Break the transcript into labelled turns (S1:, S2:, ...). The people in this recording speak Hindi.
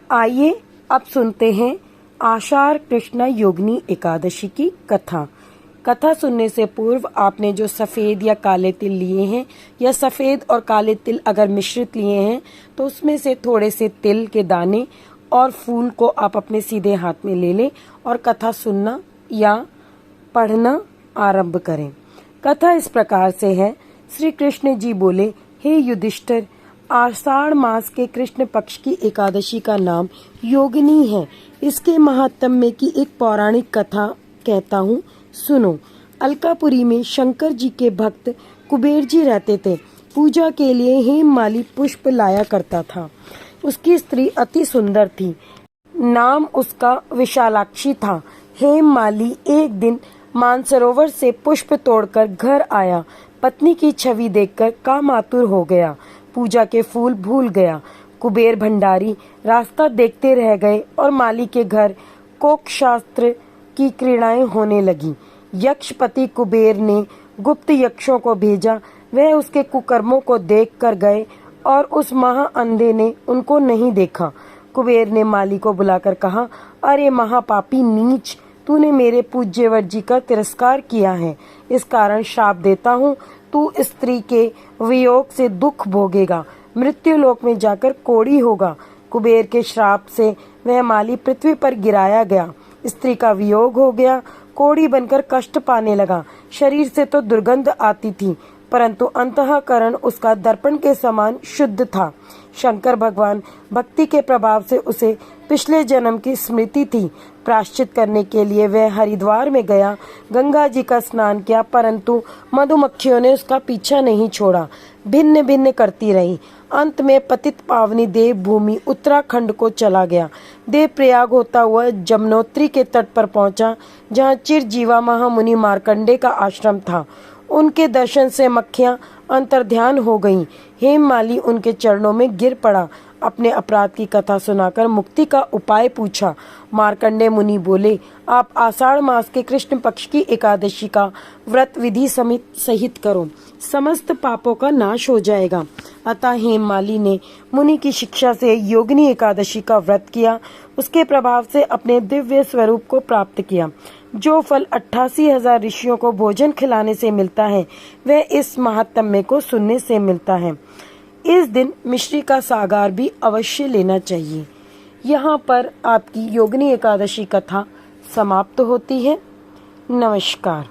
S1: आइए अब सुनते हैं आषाढ़ कृष्ण योगिनी एकादशी की कथा। कथा सुनने से पूर्व आपने जो सफ़ेद या काले तिल लिए हैं या सफ़ेद और काले तिल अगर मिश्रित लिए हैं तो उसमें से थोड़े से तिल के दाने और फूल को आप अपने सीधे हाथ में ले लें और कथा सुनना या पढ़ना आरंभ करें। कथा इस प्रकार से है। श्री कृष्ण जी बोले, हे युधिष्ठिर, आषाढ़ मास के कृष्ण पक्ष की एकादशी का नाम योगिनी है। इसके महात्म्य की एक पौराणिक कथा कहता हूँ, सुनो। अलकापुरी में शंकर जी के भक्त कुबेर जी रहते थे। पूजा के लिए हेममाली पुष्प लाया करता था। उसकी स्त्री अति सुंदर थी, नाम उसका विशालाक्षी था। हेममाली एक दिन मानसरोवर से पुष्प तोड़कर घर आया। पत्नी की छवि देखकर कामातुर हो गया, पूजा के फूल भूल गया। कुबेर भंडारी रास्ता देखते रह गए और माली के घर कोक शास्त्र की क्रीड़ाएं होने लगी। यक्षपति कुबेर ने गुप्त यक्षों को भेजा। वह उसके कुकर्मों को देख कर गए और उस महाअंधे ने उनको नहीं देखा। कुबेर ने माली को बुलाकर कहा, अरे महापापी नीच, तूने मेरे पूज्यवर जी का तिरस्कार किया है। इस कारण श्राप देता हूँ, तू स्त्री के वियोग से दुख भोगेगा, मृत्यु लोक में जाकर कोढ़ी होगा। कुबेर के श्राप से वह माली पृथ्वी पर गिराया गया। स्त्री का वियोग हो गया, कोढ़ी बनकर कष्ट पाने लगा। शरीर से तो दुर्गंध आती थी, परंतु अंतःकरण उसका दर्पण के समान शुद्ध था। शंकर भगवान भक्ति के प्रभाव से उसे पिछले जन्म की स्मृति थी। प्रायश्चित करने के लिए वह हरिद्वार में गया, गंगा जी का स्नान किया, परंतु मधुमक्खियों ने उसका पीछा नहीं छोड़ा, भिन्न भिन्न करती रही। अंत में पतित पावनी देवभूमि उत्तराखंड को चला गया। देवप्रयाग होता हुआ जमुनोत्री के तट पर पहुंचा, जहां चिरजीवा महामुनि मार्कंडे का आश्रम था। उनके दर्शन से मक्खियां अंतर्ध्यान हो गईं। हेममाली उनके चरणों में गिर पड़ा, अपने अपराध की कथा सुनाकर मुक्ति का उपाय पूछा। मार्कंडे मुनि बोले, आप आषाढ़ मास के कृष्ण पक्ष की एकादशी का व्रत विधि सहित करो, समस्त पापों का नाश हो जाएगा। अतः हेममाली ने मुनि की शिक्षा से योगिनी एकादशी का व्रत किया। उसके प्रभाव से अपने दिव्य स्वरूप को प्राप्त किया। जो फल 88,000 ऋषियों को भोजन खिलाने से मिलता है, वह इस महात्म्य को सुनने से मिलता है। इस दिन मिश्री का सागार भी अवश्य लेना चाहिए। यहाँ पर आपकी योगिनी एकादशी कथा समाप्त होती है। नमस्कार।